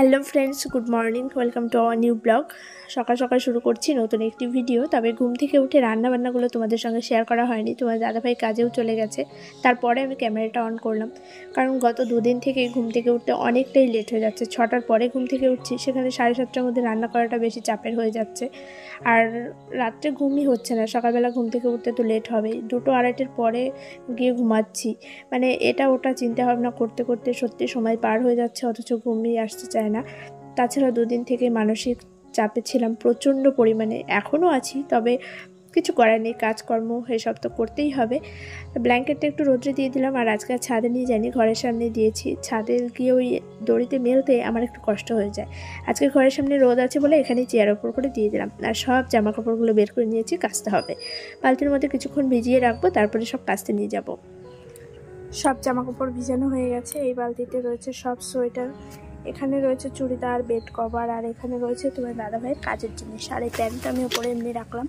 Hello friends, good morning. Welcome to our new blog. সকাল সকাল শুরু করছি নতুন একটি ভিডিও। তবে ঘুম থেকে উঠে রান্নাবান্নাগুলো তোমাদের সঙ্গে শেয়ার করা হয়নি, তোমার দাদাভাই কাজেও চলে গেছে। তারপরে আমি ক্যামেরাটা অন করলাম, কারণ গত দুদিন থেকে ঘুম থেকে উঠতে অনেকটাই লেট হয়ে যাচ্ছে। 6টার পরে ঘুম থেকে উঠছি, সেখানে 7:30টার মধ্যে রান্না করাটা বেশি চাপের হয়ে যাচ্ছে। আর রাত্রে ঘুমই হচ্ছে না, সকালবেলা ঘুম থেকে উঠতে তো লেট হবেই। 2-2:30টার পরে গিয়ে ঘুমাচ্ছি, মানে এটা ওটা চিন্তা ভাবনা করতে করতে সত্যি সময় পার হয়ে যাচ্ছে, অথচ ঘুমিয়ে আসতে চায় না। তাছাড়া দুদিন থেকে মানসিক চাপে ছিলাম প্রচণ্ড পরিমাণে, এখনও আছি, তবে কিছু করার নেই, কাজকর্ম এসব তো করতেই হবে। ব্ল্যাঙ্কেটটা একটু রোদ্রে দিয়ে দিলাম, আর আজকে ছাদে নিয়ে যাইনি, ঘরের সামনে দিয়েছি। ছাদে গিয়ে ওই দড়িতে মেলতে আমার একটু কষ্ট হয়ে যায়। আজকে ঘরের সামনে রোদ আছে বলে এখানে চেয়ার ওপর করে দিয়ে দিলাম, আর সব জামা কাপড়গুলো বের করে নিয়েছি, কাচতে হবে। বালতির মধ্যে কিছুক্ষণ ভিজিয়ে রাখবো, তারপরে সব কাচতে নিয়ে যাব। সব জামা কাপড় ভিজানো হয়ে গেছে। এই বালতিতে রয়েছে সব সোয়েটার, এখানে রয়েছে চুড়িদার, বেড কভার, আর এখানে রয়েছে তোমার দাদাভাইয়ের কাজের জিনিস। আর এই প্যান্টটা আমি ওপরে এমনি রাখলাম।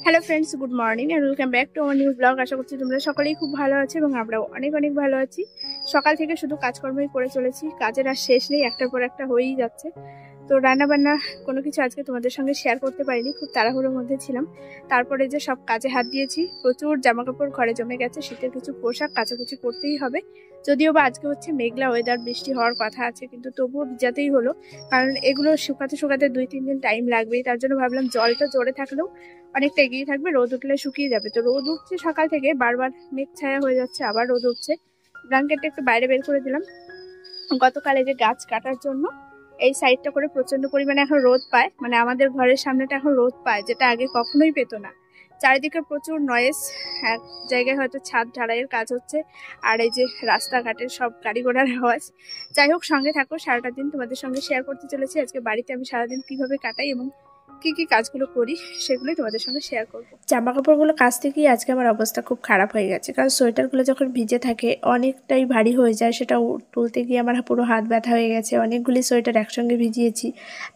Hello friends, good morning and welcome back to our new blog. আশা করছি তোমরা সকলেই খুব ভালো আছো এবং আমরাও অনেক অনেক ভালো আছি। সকাল থেকে শুধু কাজকর্মই করে চলেছি, কাজের আর শেষ নেই, একটার পর একটা হয়েই যাচ্ছে। তো রান্নাবান্না কোনো কিছু আজকে তোমাদের সঙ্গে শেয়ার করতে পারিনি, খুব তাড়াহুড়োর মধ্যে ছিলাম। তারপরে যে সব কাজে হাত দিয়েছি, প্রচুর জামাকাপড় ঘরে জমে গেছে, শীতের কিছু পোশাক কাচাকুচি করতেই হবে। যদিও বা আজকে হচ্ছে মেঘলা ওয়েদার, বৃষ্টি হওয়ার কথা আছে, কিন্তু তবুও ভিজাতেই হলো, কারণ এগুলো শুকাতে শুকাতে 2-3 দিন টাইম লাগবেই। তার জন্য ভাবলাম জলটা জোরে থাকলেও অনেকটা এগিয়ে থাকবে, রোদ উঠলে শুকিয়ে যাবে। তো রোদ উঠছে সকাল থেকে, বারবার মেঘ ছায়া হয়ে যাচ্ছে, আবার রোদ উঠছে। ব্ল্যাঙ্কেটটা একটু বাইরে বের করে দিলাম। গতকালে যে গাছ কাটার জন্য এই সাইডটা করে প্রচন্ড পরিমাণে এখন রোদ পায়, মানে আমাদের ঘরের সামনেটা এখন রোদ পায়, যেটা আগে কখনোই পেত না। চারিদিকে প্রচুর নয়েজ, এক জায়গায় হয়তো ছাদ ঢালাইয়ের কাজ হচ্ছে, আর এই যে রাস্তাঘাটের সব গাড়ি ঘোড়ার আওয়াজ। যাই হোক, সঙ্গে থাকো, সারাটা দিন তোমাদের সঙ্গে শেয়ার করতে চলেছি। আজকে বাড়িতে আমি সারাদিন কিভাবে কাটাই এবং কি কি কাজগুলো করি সেগুলোই তোমাদের সঙ্গে শেয়ার করবো। জামা কাপড়গুলো কাচতে গিয়ে আজকে আমার অবস্থা খুব খারাপ হয়ে গেছে, কারণ সোয়েটারগুলো যখন ভিজে থাকে অনেকটাই ভারী হয়ে যায়, সেটা তুলতে গিয়ে আমার পুরো হাত ব্যথা হয়ে গেছে। অনেকগুলি সোয়েটার একসঙ্গে ভিজিয়েছি,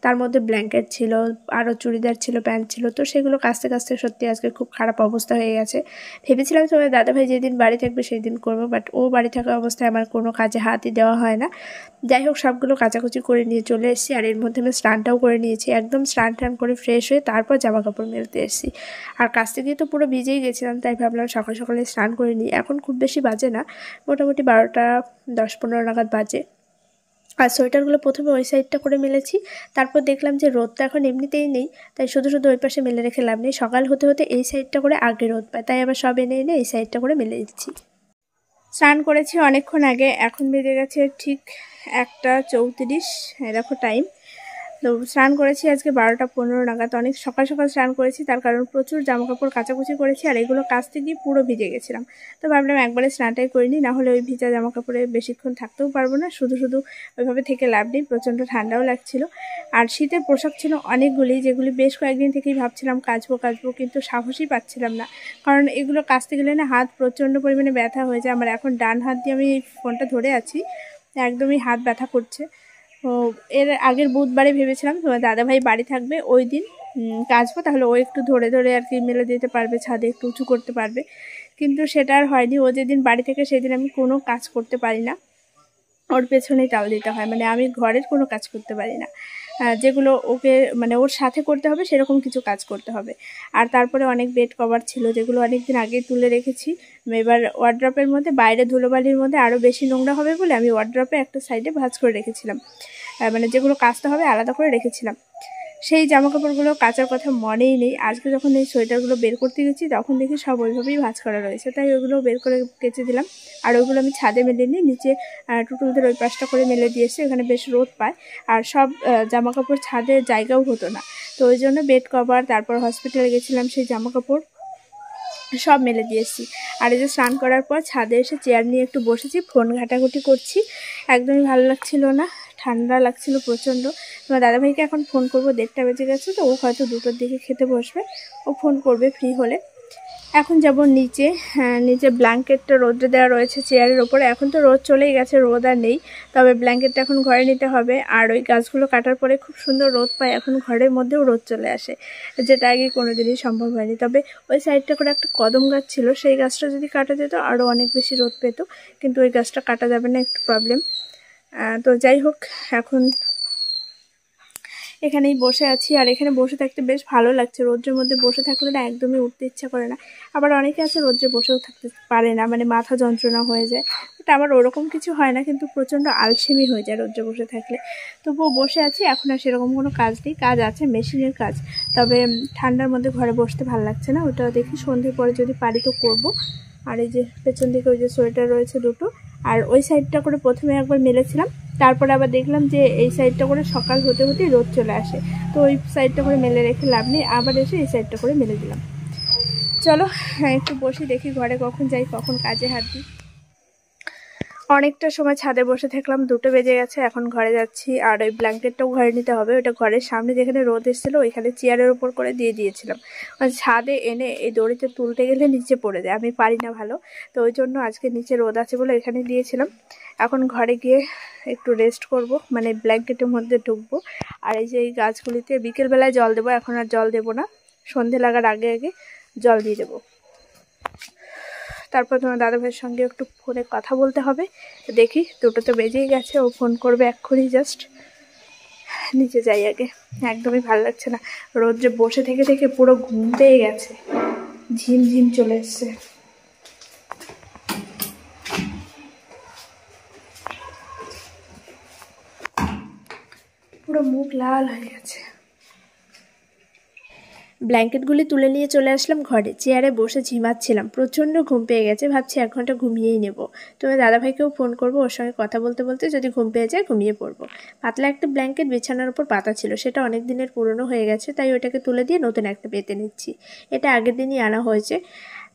তার মধ্যে ব্ল্যাঙ্কেট ছিল, আরও চুড়িদার ছিল, প্যান্ট ছিল। তো সেগুলো কাচতে কাচতে সত্যি আজকে খুব খারাপ অবস্থা হয়ে গেছে। ভেবেছিলাম তোমার দাদাভাই যেদিন বাড়ি থাকবে সেই দিন করবো, বাট ও বাড়ি থাকা অবস্থায় আমার কোনো কাজে হাতই দেওয়া হয় না। যাই হোক, সবগুলো কাচাকুচি করে নিয়ে চলে এসেছি, আর এর মধ্যে আমি স্নানটাও করে নিয়েছি। একদম স্নান টান করে ফ্রেশ হয়ে তারপর জামা কাপড় মেলতে এসেছি। আর কাচতে গিয়ে তো পুরো ভিজেই গেছিলাম, তাই ভাবলাম সকাল সকালে স্নান করে নিই। এখন খুব বেশি বাজে না, মোটামুটি 12টা 10-15 নাগাদ বাজে। আর সোয়েটারগুলো প্রথমে ওই সাইডটা করে মেলেছি, তারপর দেখলাম যে রোদটা এখন এমনিতেই নেই, তাই শুধু শুধু ওই পাশে মেলে রেখে লাভ নেই। সকাল হতে হতে এই সাইডটা করে আগে রোদ পায়, তাই আবার সব এনে এনে এই সাইডটা করে মেলে দিচ্ছি। স্নান করেছি অনেকক্ষণ আগে, এখন বেজে গেছে ঠিক 1:34, দেখো টাইম। তো স্নান করেছি আজকে 12টা 15 নাগাদ, অনেক সকাল সকাল স্নান করেছি, তার কারণ প্রচুর জামাকাপড় কাচাকুচি করেছি, আর এগুলো কাচতে গিয়ে পুরো ভিজে গেছিলাম। তো ভাবলাম একবারে স্নানটাই করিনি, না হলে ওই ভিজা জামাকাপড়ে বেশিক্ষণ থাকতেও পারবো না, শুধু শুধু ওইভাবে থেকে লাভ নেই। প্রচণ্ড ঠান্ডাও লাগছিল, আর শীতের পোশাক ছিল অনেকগুলি, যেগুলি বেশ কয়েকদিন থেকেই ভাবছিলাম কাচবো, কিন্তু সাহসই পাচ্ছিলাম না, কারণ এগুলো কাচতে গেলে না হাত প্রচণ্ড পরিমাণে ব্যথা হয়ে যায়। আমার এখন ডান হাত দিয়ে আমি এই ফোনটা ধরে আছি, একদমই হাত ব্যথা করছে। তো এর আগের বুধবারে ভেবেছিলাম তোমার দাদাভাই বাড়ি থাকবে, ওই দিন কাচবো, তাহলে ও একটু ধরে ধরে আর কি মেলে দিতে পারবে, ছাদে একটু উঁচু করতে পারবে, কিন্তু সেটা আর হয়নি। ও যেদিন বাড়ি থেকে সেদিন আমি কোনো কাজ করতে পারি না, ওর পেছনেই টাল দিতে হয়, মানে আমি ঘরের কোনো কাজ করতে পারি না। যেগুলো ওকে মানে ওর সাথে করতে হবে সেরকম কিছু কাজ করতে হবে। আর তারপরে অনেক বেড কভার ছিল, যেগুলো অনেক দিন আগেই তুলে রেখেছি। এবার ওয়ার্ড্রপের মধ্যে, বাইরে ধুলোবালির মধ্যে আরও বেশি নোংরা হবে বলে আমি ওয়ার্ড্রপে একটা সাইডে ভাঁজ করে রেখেছিলাম, মানে যেগুলো কাচতে হবে আলাদা করে রেখেছিলাম। সেই জামাকাপড়গুলো কাচার কথা মনেই নেই। আজকে যখন এই সোয়েটারগুলো বের করতে গেছি তখন দেখি সব ওইভাবেই ভাঁজ করা রয়েছে, তাই ওইগুলো বের করে কেচে দিলাম। আর ওইগুলো আমি ছাদে মেলে নিই, নিচে টুটুলদের ওই পাশটা করে মেলে দিয়েছি, ওখানে বেশ রোদ পায়, আর সব জামাকাপড় ছাদে জায়গাও হতো না। তো ওই জন্য বেড কভার, তারপর হসপিটালে গেছিলাম, সেই জামাকাপড় সব মেলে দিয়েছি। আর এই যে স্নান করার পর ছাদে এসে চেয়ার নিয়ে একটু বসেছি, ফোন ঘাটাঘুটি করছি। একদমই ভালো লাগছিল না, ঠান্ডা লাগছিল প্রচণ্ড। তোমার দাদাভাইকে এখন ফোন করবো, 1:30 বেজে গেছে, তো ও হয়তো 2টোর দিকে খেতে বসবে, ও ফোন করবে ফ্রি হলে। এখন যাব নিচে, নিচে ব্ল্যাঙ্কেটটা রোদে দেওয়া রয়েছে চেয়ারের ওপরে। এখন তো রোদ চলেই গেছে, রোদ আর নেই, তবে ব্ল্যাঙ্কেটটা এখন ঘরে নিতে হবে। আর ওই গাছগুলো কাটার পরে খুব সুন্দর রোদ পায়, এখন ঘরের মধ্যেও রোদ চলে আসে, যেটা আগে কোনোদিনই সম্ভব হয়নি। তবে ওই সাইডটা করে একটা কদম গাছ ছিল, সেই গাছটা যদি কাটা যেত আরও অনেক বেশি রোদ পেত, কিন্তু ওই গাছটা কাটা যাবে না, একটু প্রবলেম। তো যাই হোক, এখন এখানেই বসে আছি। আর এখানে বসে থাকতে বেশ ভালো লাগছে। রোদ্রের মধ্যে বসে থাকলে না একদমই উঠতে ইচ্ছা করে না। আবার অনেকে আছে রোদ্রে বসেও থাকতে পারে না, মানে মাথা যন্ত্রণা হয়ে যায়। বাট আমার ওরকম কিছু হয় না, কিন্তু প্রচণ্ড আলসেমি হয়ে যায় রোদ্রে বসে থাকলে। তবুও বসে আছি। এখন আর সেরকম কোনো কাজ নেই, কাজ আছে মেশিনের কাজ। তবে ঠান্ডার মধ্যে ঘরে বসতে ভালো লাগছে না, ওটা দেখি সন্ধ্যে পরে যদি পারি তো করব। আর এই যে পেছন দিকে ওই যে সোয়েটার রয়েছে দুটো, আর ওই সাইডটা করে প্রথমে একবার মেলেছিলাম, তারপরে আবার দেখলাম যে এই সাইডটা করে সকাল হতে হতেই রোদ চলে আসে, তো ওই সাইডটা করে মেলে রেখে লাভ নেই, আবার এসে এই সাইডটা করে মেলে দিলাম। চলো একটু বসি, দেখি ঘরে কখন যাই, কখন কাজে হাত দিই। অনেকটা সময় ছাদে বসে থাকলাম, 2টো বেজে গেছে, এখন ঘরে যাচ্ছি। আর ওই ব্ল্যাঙ্কেটটাও ঘরে নিতে হবে, ওটা ঘরের সামনে যেখানে রোদ এসেছিলো ওইখানে চেয়ারের উপর করে দিয়ে দিয়েছিলাম। ছাদে এনে এই দড়িতে তুলতে গেলে নিচে পড়ে যায়, আমি পারি না ভালো, তো ওই জন্য আজকে নিচে রোদ আছে বলে এখানে দিয়েছিলাম। এখন ঘরে গিয়ে একটু রেস্ট করব, মানে ব্ল্যাঙ্কেটের মধ্যে ঢুকবো। আর এই যে এই গাছগুলিতে বিকেলবেলায় জল দেবো, এখন আর জল দেবো না, সন্ধে লাগার আগে আগে জল দিয়ে দেবো। তারপর তোমার দাদাভাইয়ের সঙ্গে একটু ফোনে কথা বলতে হবে। দেখি 2টো তো বেজেই গেছে, ও ফোন করবে এক্ষুনি, জাস্ট নিচে যাই আগে। একদমই ভালো লাগছে না, রোদ্রে বসে থেকে থেকে পুরো ঘুম পেয়ে গেছে, ঝিমঝিম চলে এসছে। পুরো মুখ লাল হয়ে গেছে। ব্ল্যাঙ্কেটগুলি তুলে নিয়ে চলে আসলাম ঘরে, চেয়ারে বসে ঝিমাচ্ছিলাম, প্রচণ্ড ঘুম পেয়ে গেছে, ভাবছি 1 ঘন্টা ঘুমিয়েই নেব। তোমার দাদাভাইকেও ফোন করবো, ওর সঙ্গে কথা বলতে বলতে যদি ঘুম পেয়ে যায় ঘুমিয়ে পড়বো। পাতলা একটা ব্ল্যাঙ্কেট বিছানার উপর পাতা ছিল, সেটা অনেক দিনের পুরনো হয়ে গেছে, তাই ওটাকে তুলে দিয়ে নতুন একটা পেতে নিচ্ছি। এটা আগের দিনই আনা হয়েছে।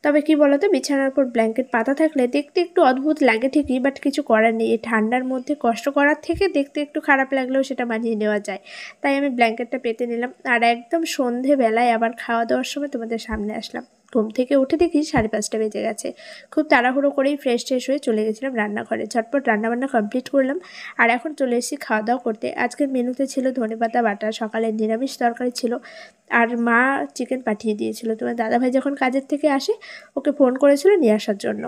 তবে কি বলতো, বিছানার উপর ব্ল্যাঙ্কেট পাতা থাকলে দেখতে একটু অদ্ভুত লাগে ঠিকই, বাট কিছু করার নেই। এই ঠান্ডার মধ্যে কষ্ট করার থেকে দেখতে একটু খারাপ লাগলেও সেটা মানিয়ে নেওয়া যায়, তাই আমি ব্ল্যাঙ্কেটটা পেতে নিলাম। আর একদম সন্ধেবেলায় আবার খাওয়া দাওয়ার সময় তোমাদের সামনে আসলাম। ঘুম থেকে উঠে দেখি 5:30 বেজে গেছে। খুব তাড়াহুড়ো করেই ফ্রেশ হয়ে চলে গেছিলাম রান্নাঘরে, ঝটপট রান্নাবান্না কমপ্লিট করলাম। আর এখন চলে এসেছি খাওয়া দাওয়া করতে। আজকের মেনুতে ছিল ধনেপাতা বাটা, সকালে নিরামিষ তরকারি ছিল, আর মা চিকেন পাঠিয়ে দিয়েছিল। তোমার দাদাভাই যখন কাজের থেকে আসে ওকে ফোন করেছিল নিয়ে আসার জন্য,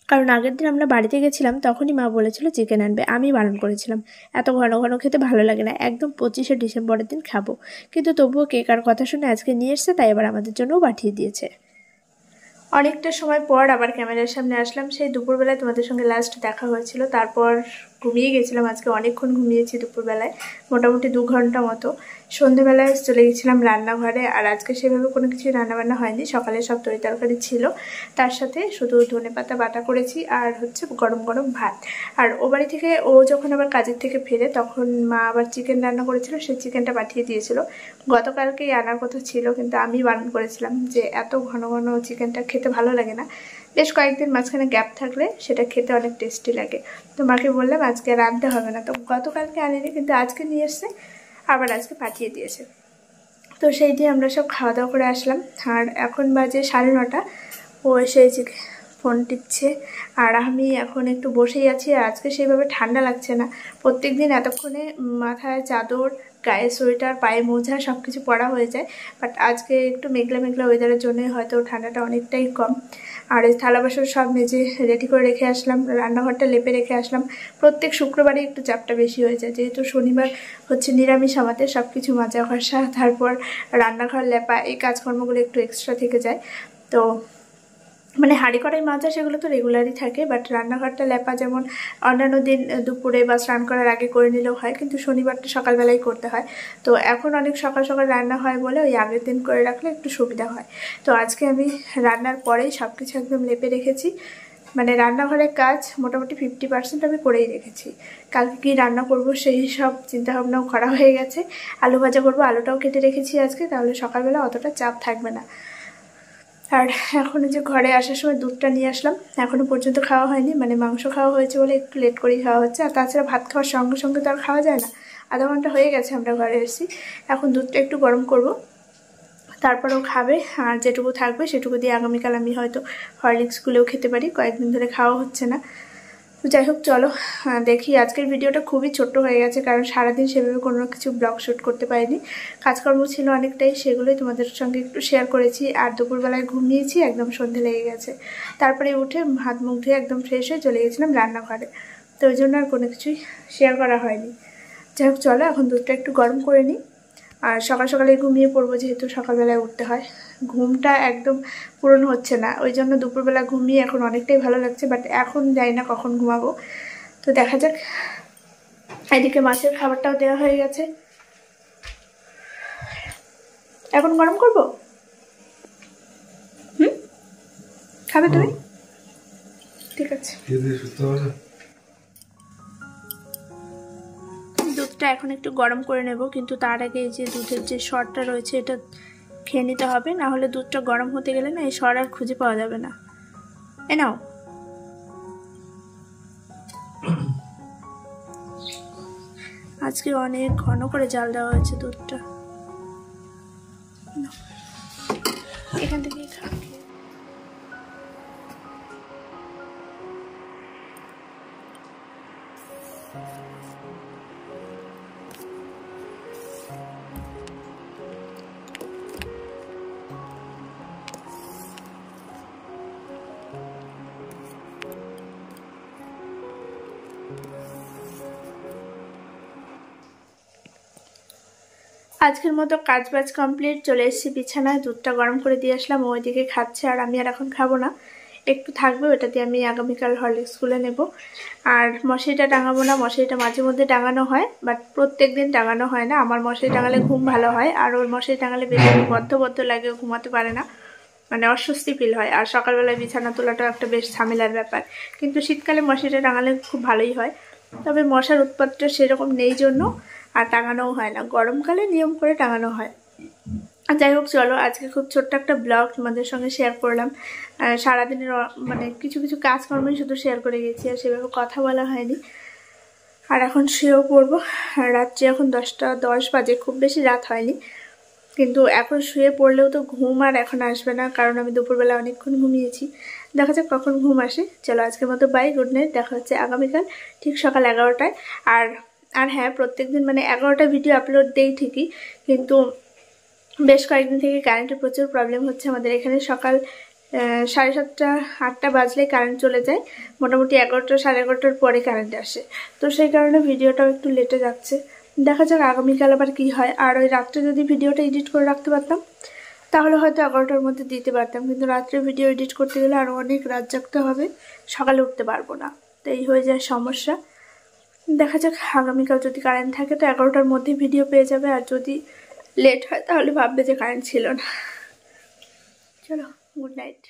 কারণ আগের দিন আমরা বাড়িতে গেছিলাম, তখনই মা বলেছিল চিকেন আনবে, আমি বারণ করেছিলাম, এত ঘন ঘন খেতে ভালো লাগে না, একদম 25শে ডিসেম্বরের দিন খাবো। কিন্তু তবুও কেকার কথা শুনে আজকে নিয়ে এসছে, তাই এবার আমাদের জন্যও পাঠিয়ে দিয়েছে। অনেকটা সময় পর আবার ক্যামেরার সামনে আসলাম। সেই দুপুরবেলায় তোমাদের সঙ্গে লাস্ট দেখা হয়েছিল, তারপর ঘুমিয়ে গেছিলাম। আজকে অনেকক্ষণ ঘুমিয়েছি দুপুরবেলায়, মোটামুটি 2 ঘন্টা মতো। সন্ধ্যেবেলায় চলে গেছিলাম রান্নাঘরে। আর আজকে সেভাবে কোনো কিছু রান্নাবান্না হয়নি, সকালে সব তরি তরকারি ছিল, তার সাথে শুধু ধনেপাতা বাটা করেছি আর হচ্ছে গরম গরম ভাত। আর ও বাড়ি থেকে ও যখন আবার কাজের থেকে ফেরে তখন মা আবার চিকেন রান্না করেছিল, সেই চিকেনটা পাঠিয়ে দিয়েছিল। গতকালকেই আনার কথা ছিল, কিন্তু আমি বারণ করেছিলাম যে এত ঘন ঘন চিকেনটা খেতে ভালো লাগে না, বেশ কয়েকদিন মাঝখানে গ্যাপ থাকলে সেটা খেতে অনেক টেস্টি লাগে। তো মাকে বললাম আজকে রাঁধতে হবে না, তো গতকালকে আনিনি, কিন্তু আজকে নিয়ে এসছে, আবার আজকে পাঠিয়ে দিয়েছে। তো সেই দিয়ে আমরা সব খাওয়া দাওয়া করে আসলাম। আর এখন বাজে 9:30, ও এসে যে ফোন টিপছে, আর আমি এখন একটু বসেই আছি। আর আজকে সেইভাবে ঠান্ডা লাগছে না, প্রত্যেক দিন এতক্ষণে মাথায় চাদর, গায়ে সোয়েটার, পায়ে মোজা সব কিছু পরা হয়ে যায়, বাট আজকে একটু মেঘলা মেঘলা ওয়েদারের জন্যই হয়তো ঠান্ডাটা অনেকটাই কম। আর এই থালা বাসন সব মেজে রেডি করে রেখে আসলাম, রান্নাঘরটা লেপে রেখে আসলাম। প্রত্যেক শুক্রবারে একটু চাপটা বেশি হয়ে যায়, যেহেতু শনিবার হচ্ছে নিরামিষ, আমাদের সব কিছু মাজা ঘষা, তারপর রান্নাঘর লেপা, এই কাজকর্মগুলো একটু এক্সট্রা থেকে যায়। তো মানে হাঁড়ি কড়াই মাজা সেগুলো তো রেগুলারই থাকে, বাট রান্নাঘরটা লেপা যেমন অন্যান্য দিন দুপুরে বা স্নান করার আগে করে নিলেও হয়, কিন্তু শনিবারটা সকালবেলাই করতে হয়। তো এখন অনেক সকাল সকাল রান্না হয় বলে ওই আগের দিন করে রাখলে একটু সুবিধা হয়। তো আজকে আমি রান্নার পরেই সব কিছু একদম লেপে রেখেছি, মানে রান্নাঘরের কাজ মোটামুটি 50% আমি করেই রেখেছি। কালকে কী রান্না করব সেই সব চিন্তাভাবনাও করা হয়ে গেছে। আলু ভাজা করবো, আলুটাও কেটে রেখেছি আজকে, তাহলে সকালবেলা অতটা চাপ থাকবে না। আর এখন যে ঘরে আসার সময় দুধটা নিয়ে আসলাম, এখনও পর্যন্ত খাওয়া হয়নি, মানে মাংস খাওয়া হয়েছে বলে একটু লেট করেই খাওয়া হচ্ছে। আর তাছাড়া ভাত খাওয়ার সঙ্গে সঙ্গে তো আর খাওয়া যায় না, আধা ঘন্টা হয়ে গেছে আমরা ঘরে এসেছি। এখন দুধটা একটু গরম করব, তারপরেও খাবে, আর যেটুকু থাকবে সেটুকু দিয়ে আগামীকাল আমি হয়তো হরলিক্সগুলোও খেতে পারি, কয়েকদিন ধরে খাওয়া হচ্ছে না। তো যাই হোক চলো দেখি। আজকের ভিডিওটা খুবই ছোট্ট হয়ে গেছে, কারণ সারাদিন সেভাবে কোনো কিছু ব্লগ শ্যুট করতে পারিনি, কাজকর্ম ছিল অনেকটাই, সেগুলোই তোমাদের সঙ্গে একটু শেয়ার করেছি। আর দুপুরবেলায় ঘুমিয়েছি, একদম সন্ধে লেগে গেছে। তারপরে উঠে হাত মুখ ধুয়ে একদম ফ্রেশ হয়ে চলে গেছিলাম রান্নাঘরে। তো ওই জন্য আর কোনো কিছুই শেয়ার করা হয়নি। যাই হোক চলো এখন দুধটা একটু গরম করে নিই। আর সকাল সকালে ঘুমিয়ে পড়বো, যেহেতু সকালবেলায় উঠতে হয়। ঘুমটা একদম পূরণ হচ্ছে না, ওই জন্য দুপুরবেলা ঘুমিয়ে এখন অনেকটাই ভালো লাগছে, বাট এখন জানি না কখন ঘুমাবো। তো দেখা যাক। এদিকে মাছের খাবারটাও দেওয়া হয়ে গেছে, এখন গরম করবো। খাবে তুমি? ঠিক আছে। দুধটা এখন একটু গরম করে নেব, কিন্তু তার আগে এই যে দুধের যে সরটা রয়েছে এটা খেয়ে নিতে হবে, না হলে দুধটা গরম হতে গেলে না এই সর আর খুঁজে পাওয়া যাবে না। এ নাও। আজকে অনেক ঘন করে জাল দেওয়া হয়েছে দুধটা। এখান থেকে আজকের মতো কাজবাজ কমপ্লিট। চলে এসেছি বিছানায়, দুধটা গরম করে দিয়ে আসলাম, ওইদিকে খাচ্ছে। আর আমি আর এখন খাবো না, একটু থাকবে, ওটা দিয়ে আমি আগামীকাল হরলিক্স স্কুলে নেব। আর মশারিটা টাঙাবো না, মশারিটা মাঝে মধ্যে টাঙানো হয়, বাট প্রত্যেক দিন টাঙানো হয় না। আমার মশারি টাঙালে ঘুম ভালো হয়, আর ওর মশারি টাঙালে বেশি বদ্ধ বদ্ধ লাগে, ঘুমাতে পারে না, মানে অস্বস্তি ফিল হয়। আর সকালবেলায় বিছানা তোলাটাও একটা বেশ ঝামেলার ব্যাপার, কিন্তু শীতকালে মশারিটা টাঙালে খুব ভালোই হয়। তবে মশার উৎপাতটা সেরকম নেই জন্য আর টাঙানোও হয় না, গরমকালে নিয়ম করে টাঙানো হয়। যাই হোক চলো, আজকে খুব ছোট্ট একটা ব্লগ তোমাদের সঙ্গে শেয়ার করলাম। সারাদিনের মানে কিছু কিছু কাজকর্মই শুধু শেয়ার করে গেছি, আর সেভাবে কথা বলা হয়নি। আর এখন শুয়েও পড়বো, রাত্রি এখন 10টা 10 বাজে, খুব বেশি রাত হয়নি, কিন্তু এখন শুয়ে পড়লেও তো ঘুম আর এখন আসবে না, কারণ আমি দুপুরবেলা অনেকক্ষণ ঘুমিয়েছি। দেখা যাক কখন ঘুম আসে। চলো আজকের মতো বাই, গুড নাইট। দেখা হচ্ছে আগামীকাল ঠিক সকাল 11টায়। আর হ্যাঁ, প্রত্যেকদিন মানে 11টা ভিডিও আপলোড দেই ঠিকই, কিন্তু বেশ কয়েকদিন থেকে কারেন্টের প্রচুর প্রবলেম হচ্ছে আমাদের এখানে। সকাল 7:30 8টা বাজলে কারেন্ট চলে যায়, মোটামুটি 11টা 11:30টার পরে কারেন্ট আসে। তো সেই কারণে ভিডিওটাও একটু লেটে যাচ্ছে। দেখা যাক আগামীকাল আবার কি হয়। আর ওই রাত্রে যদি ভিডিওটা এডিট করে রাখতে পারতাম তাহলে হয়তো 11টার মধ্যে দিতে পারতাম, কিন্তু রাত্রে ভিডিও এডিট করতে গেলে আরও অনেক রাত জাগতে হবে, সকালে উঠতে পারবো না, তো এই হয়ে যায় সমস্যা। দেখা যাক আগামীকাল যদি কারেন্ট থাকে তো 11টার মধ্যে ভিডিও পেয়ে যাবে, আর যদি লেট হয় তাহলে ভাববে যে কারেন্ট ছিল না। চলো, গুড নাইট।